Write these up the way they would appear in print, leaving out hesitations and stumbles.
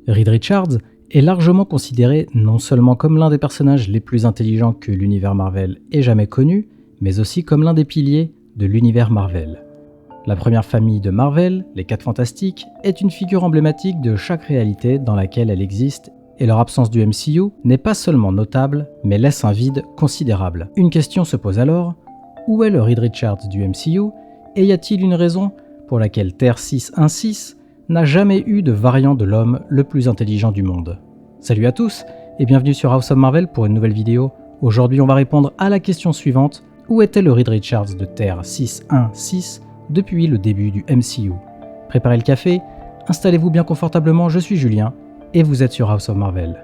Reed Richards est largement considéré non seulement comme l'un des personnages les plus intelligents que l'univers Marvel ait jamais connu, mais aussi comme l'un des piliers de l'univers Marvel. La première famille de Marvel, les 4 Fantastiques, est une figure emblématique de chaque réalité dans laquelle elle existe, et leur absence du MCU n'est pas seulement notable, mais laisse un vide considérable. Une question se pose alors, où est le Reed Richards du MCU, et y a-t-il une raison pour laquelle Terre 616 n'a jamais eu de variant de l'homme le plus intelligent du monde? Salut à tous, et bienvenue sur House of Marvel pour une nouvelle vidéo. Aujourd'hui on va répondre à la question suivante, où était le Reed Richards de Terre 616 depuis le début du MCU? Préparez le café, installez-vous bien confortablement, je suis Julien, et vous êtes sur House of Marvel.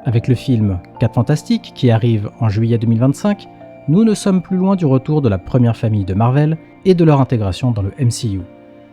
Avec le film 4 Fantastiques qui arrive en juillet 2025, nous ne sommes plus loin du retour de la première famille de Marvel et de leur intégration dans le MCU.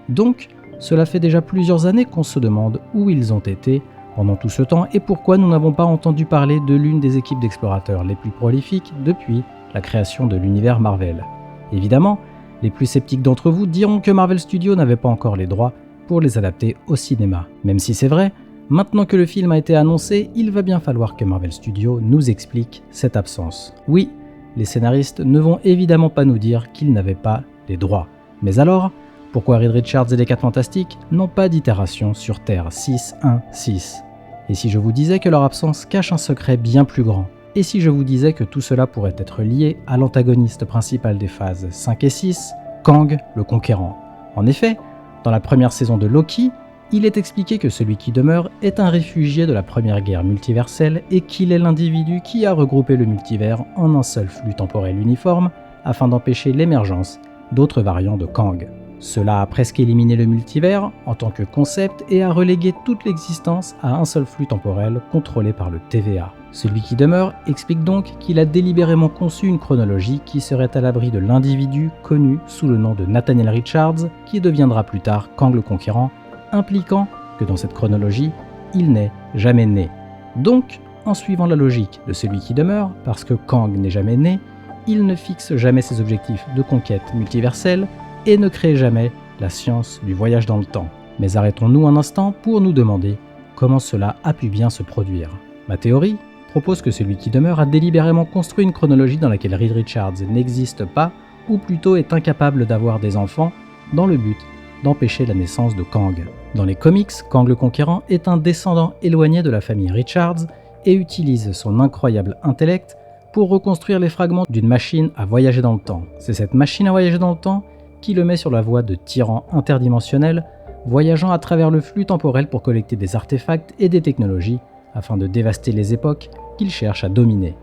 Donc, cela fait déjà plusieurs années qu'on se demande où ils ont été pendant tout ce temps et pourquoi nous n'avons pas entendu parler de l'une des équipes d'explorateurs les plus prolifiques depuis la création de l'univers Marvel. Évidemment, les plus sceptiques d'entre vous diront que Marvel Studios n'avait pas encore les droits pour les adapter au cinéma. Même si c'est vrai, maintenant que le film a été annoncé, il va bien falloir que Marvel Studios nous explique cette absence. Oui, les scénaristes ne vont évidemment pas nous dire qu'ils n'avaient pas les droits. Mais alors, pourquoi Reed Richards et les 4 Fantastiques n'ont pas d'itération sur Terre 616? Et si je vous disais que leur absence cache un secret bien plus grand? Et si je vous disais que tout cela pourrait être lié à l'antagoniste principal des phases 5 et 6, Kang le Conquérant? En effet, dans la première saison de Loki, il est expliqué que celui qui demeure est un réfugié de la première guerre multiverselle et qu'il est l'individu qui a regroupé le multivers en un seul flux temporel uniforme afin d'empêcher l'émergence d'autres variants de Kang. Cela a presque éliminé le multivers en tant que concept et a relégué toute l'existence à un seul flux temporel contrôlé par le TVA. Celui qui demeure explique donc qu'il a délibérément conçu une chronologie qui serait à l'abri de l'individu connu sous le nom de Nathaniel Richards, qui deviendra plus tard Kang le Conquérant, impliquant que dans cette chronologie, il n'est jamais né. Donc, en suivant la logique de celui qui demeure, parce que Kang n'est jamais né, il ne fixe jamais ses objectifs de conquête multiverselle et ne crée jamais la science du voyage dans le temps. Mais arrêtons-nous un instant pour nous demander comment cela a pu bien se produire. Ma théorie propose que celui qui demeure a délibérément construit une chronologie dans laquelle Reed Richards n'existe pas, ou plutôt est incapable d'avoir des enfants, dans le but d'empêcher la naissance de Kang. Dans les comics, Kang le Conquérant est un descendant éloigné de la famille Richards et utilise son incroyable intellect pour reconstruire les fragments d'une machine à voyager dans le temps. C'est cette machine à voyager dans le temps qui le met sur la voie de tyrans interdimensionnels, voyageant à travers le flux temporel pour collecter des artefacts et des technologies afin de dévaster les époques qu'il cherche à dominer.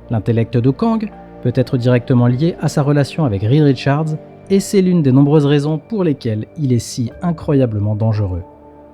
L'intellect de Kang peut être directement lié à sa relation avec Reed Richards, et c'est l'une des nombreuses raisons pour lesquelles il est si incroyablement dangereux.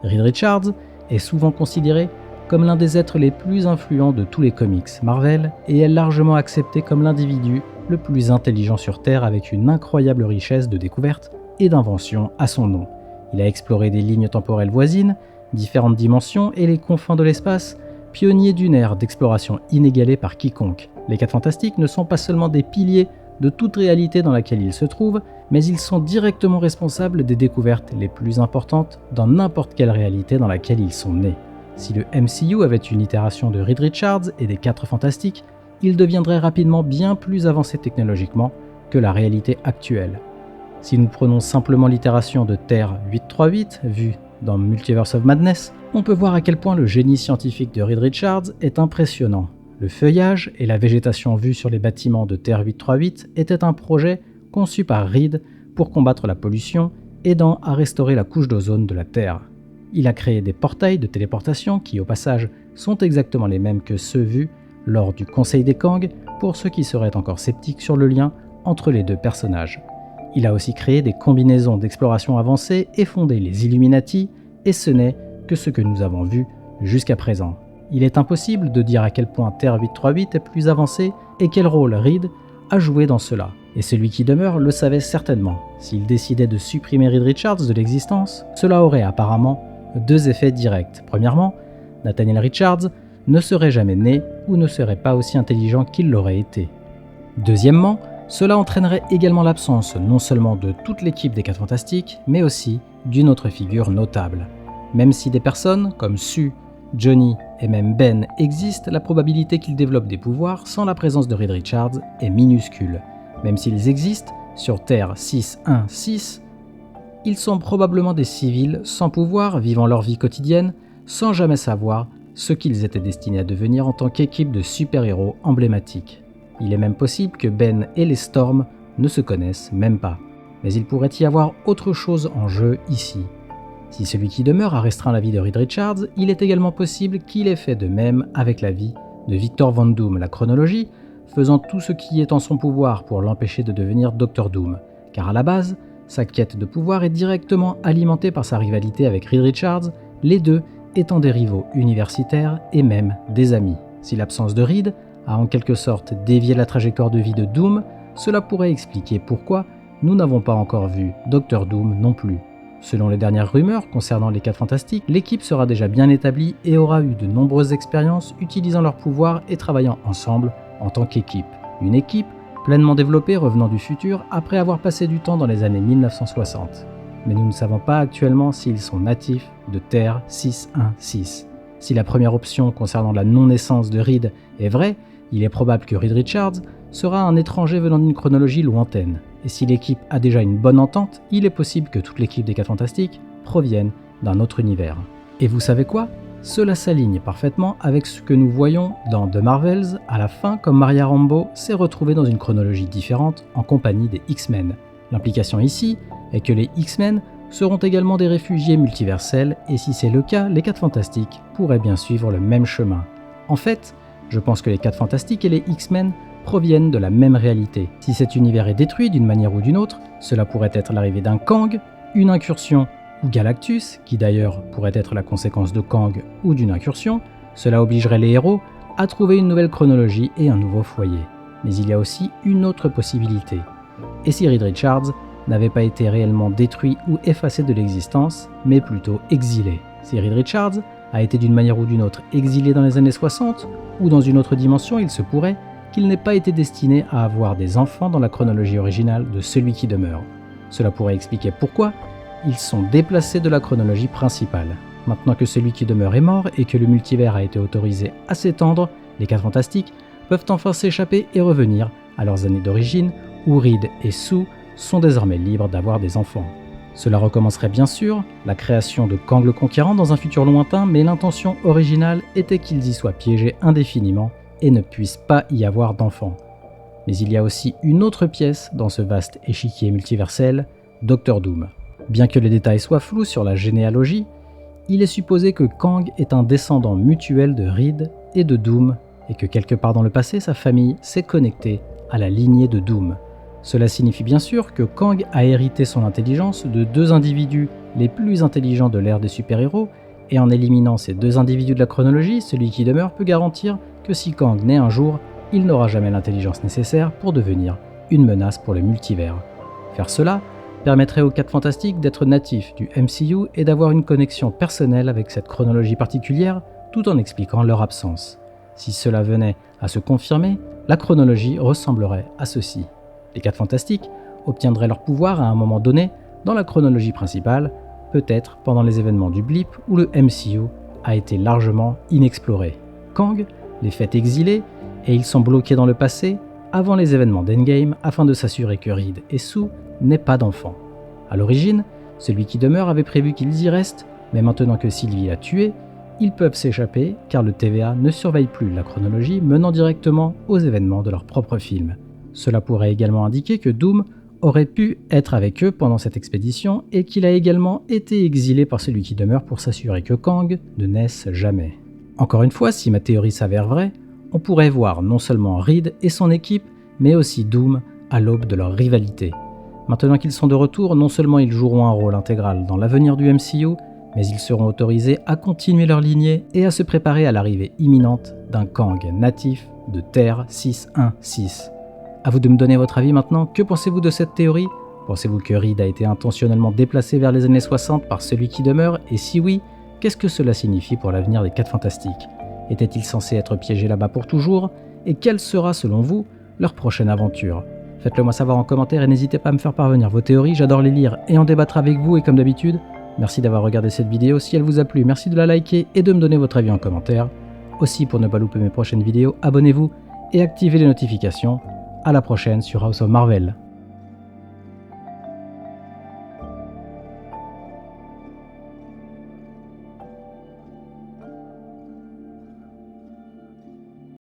Reed Richards est souvent considéré comme l'un des êtres les plus influents de tous les comics Marvel et est largement accepté comme l'individu le plus intelligent sur Terre avec une incroyable richesse de découvertes et d'inventions à son nom. Il a exploré des lignes temporelles voisines, différentes dimensions et les confins de l'espace, pionnier d'une ère d'exploration inégalée par quiconque. Les 4 Fantastiques ne sont pas seulement des piliers de toute réalité dans laquelle ils se trouvent, mais ils sont directement responsables des découvertes les plus importantes dans n'importe quelle réalité dans laquelle ils sont nés. Si le MCU avait une itération de Reed Richards et des 4 Fantastiques, il deviendrait rapidement bien plus avancé technologiquement que la réalité actuelle. Si nous prenons simplement l'itération de Terre 838, vue dans Multiverse of Madness, on peut voir à quel point le génie scientifique de Reed Richards est impressionnant. Le feuillage et la végétation vus sur les bâtiments de Terre 838 étaient un projet conçu par Reed pour combattre la pollution, aidant à restaurer la couche d'ozone de la Terre. Il a créé des portails de téléportation qui, au passage, sont exactement les mêmes que ceux vus lors du Conseil des Kang, pour ceux qui seraient encore sceptiques sur le lien entre les deux personnages. Il a aussi créé des combinaisons d'exploration avancées et fondé les Illuminati, et ce n'est que ce que nous avons vu jusqu'à présent. Il est impossible de dire à quel point Terre 838 est plus avancée et quel rôle Reed a joué dans cela. Et celui qui demeure le savait certainement. S'il décidait de supprimer Reed Richards de l'existence, cela aurait apparemment 2 effets directs. Premièrement, Nathaniel Richards ne serait jamais né ou ne serait pas aussi intelligent qu'il l'aurait été. Deuxièmement, cela entraînerait également l'absence non seulement de toute l'équipe des 4 Fantastiques, mais aussi d'une autre figure notable. Même si des personnes comme Sue, Johnny et même Ben existent, la probabilité qu'ils développent des pouvoirs sans la présence de Reed Richards est minuscule. Même s'ils existent, sur Terre 616, ils sont probablement des civils sans pouvoir, vivant leur vie quotidienne, sans jamais savoir ce qu'ils étaient destinés à devenir en tant qu'équipe de super-héros emblématiques. Il est même possible que Ben et les Storm ne se connaissent même pas. Mais il pourrait y avoir autre chose en jeu ici. Si celui qui demeure a restreint la vie de Reed Richards, il est également possible qu'il ait fait de même avec la vie de Victor Von Doom, la chronologie, faisant tout ce qui est en son pouvoir pour l'empêcher de devenir Dr Doom, car à la base, sa quête de pouvoir est directement alimentée par sa rivalité avec Reed Richards, les deux étant des rivaux universitaires et même des amis. Si l'absence de Reed a en quelque sorte dévié la trajectoire de vie de Doom, cela pourrait expliquer pourquoi nous n'avons pas encore vu Dr Doom non plus. Selon les dernières rumeurs concernant les 4 Fantastiques, l'équipe sera déjà bien établie et aura eu de nombreuses expériences utilisant leurs pouvoirs et travaillant ensemble en tant qu'équipe. Une équipe pleinement développée revenant du futur après avoir passé du temps dans les années 1960. Mais nous ne savons pas actuellement s'ils sont natifs de Terre 616. Si la première option concernant la non-naissance de Reed est vraie, il est probable que Reed Richards sera un étranger venant d'une chronologie lointaine. Et si l'équipe a déjà une bonne entente, il est possible que toute l'équipe des 4 Fantastiques provienne d'un autre univers. Et vous savez quoi ? Cela s'aligne parfaitement avec ce que nous voyons dans The Marvels à la fin, comme Maria Rambeau s'est retrouvée dans une chronologie différente en compagnie des X-Men. L'implication ici est que les X-Men seront également des réfugiés multiversels, et si c'est le cas, les 4 Fantastiques pourraient bien suivre le même chemin. En fait, je pense que les 4 Fantastiques et les X-Men proviennent de la même réalité. Si cet univers est détruit d'une manière ou d'une autre, cela pourrait être l'arrivée d'un Kang, une incursion ou Galactus, qui d'ailleurs pourrait être la conséquence de Kang ou d'une incursion, cela obligerait les héros à trouver une nouvelle chronologie et un nouveau foyer. Mais il y a aussi une autre possibilité. Et si Reed Richards n'avait pas été réellement détruit ou effacé de l'existence, mais plutôt exilé? Si Reed Richards a été d'une manière ou d'une autre exilé dans les années 60, ou dans une autre dimension, il se pourrait qu'il n'ait pas été destiné à avoir des enfants dans la chronologie originale de celui qui demeure. Cela pourrait expliquer pourquoi ils sont déplacés de la chronologie principale. Maintenant que celui qui demeure est mort et que le multivers a été autorisé à s'étendre, les 4 Fantastiques peuvent enfin s'échapper et revenir à leurs années d'origine, où Reed et Sue sont désormais libres d'avoir des enfants. Cela recommencerait bien sûr la création de Kang le Conquérant dans un futur lointain, mais l'intention originale était qu'ils y soient piégés indéfiniment et ne puisse pas y avoir d'enfants. Mais il y a aussi une autre pièce dans ce vaste échiquier multiversel, Dr Doom. Bien que les détails soient flous sur la généalogie, il est supposé que Kang est un descendant mutuel de Reed et de Doom, et que quelque part dans le passé, sa famille s'est connectée à la lignée de Doom. Cela signifie bien sûr que Kang a hérité son intelligence de 2 individus les plus intelligents de l'ère des super-héros, et en éliminant ces 2 individus de la chronologie, celui qui demeure peut garantir que si Kang naît un jour, il n'aura jamais l'intelligence nécessaire pour devenir une menace pour le multivers. Faire cela permettrait aux 4 Fantastiques d'être natifs du MCU et d'avoir une connexion personnelle avec cette chronologie particulière, tout en expliquant leur absence. Si cela venait à se confirmer, la chronologie ressemblerait à ceci. Les 4 Fantastiques obtiendraient leur pouvoir à un moment donné dans la chronologie principale, peut-être pendant les événements du Blip où le MCU a été largement inexploré. Kang les fait exiler et ils sont bloqués dans le passé avant les événements d'Endgame afin de s'assurer que Reed et Sue n'aient pas d'enfants. A l'origine, celui qui demeure avait prévu qu'ils y restent, mais maintenant que Sylvie l'a tué, ils peuvent s'échapper car le TVA ne surveille plus la chronologie menant directement aux événements de leur propre film. Cela pourrait également indiquer que Doom aurait pu être avec eux pendant cette expédition et qu'il a également été exilé par celui qui demeure pour s'assurer que Kang ne naisse jamais. Encore une fois, si ma théorie s'avère vraie, on pourrait voir non seulement Reed et son équipe, mais aussi Doom à l'aube de leur rivalité. Maintenant qu'ils sont de retour, non seulement ils joueront un rôle intégral dans l'avenir du MCU, mais ils seront autorisés à continuer leur lignée et à se préparer à l'arrivée imminente d'un Kang natif de Terre 616. À vous de me donner votre avis maintenant, que pensez-vous de cette théorie ? Pensez-vous que Reed a été intentionnellement déplacé vers les années 60 par celui qui demeure, et si oui, qu'est-ce que cela signifie pour l'avenir des 4 Fantastiques ? Était-il censé être piégé là-bas pour toujours ? Et quelle sera, selon vous, leur prochaine aventure ? Faites-le moi savoir en commentaire et n'hésitez pas à me faire parvenir vos théories, j'adore les lire et en débattre avec vous, et comme d'habitude, Merci d'avoir regardé cette vidéo. Si elle vous a plu, merci de la liker et de me donner votre avis en commentaire. Aussi, pour ne pas louper mes prochaines vidéos, abonnez-vous et activez les notifications. À la prochaine sur House of Marvel.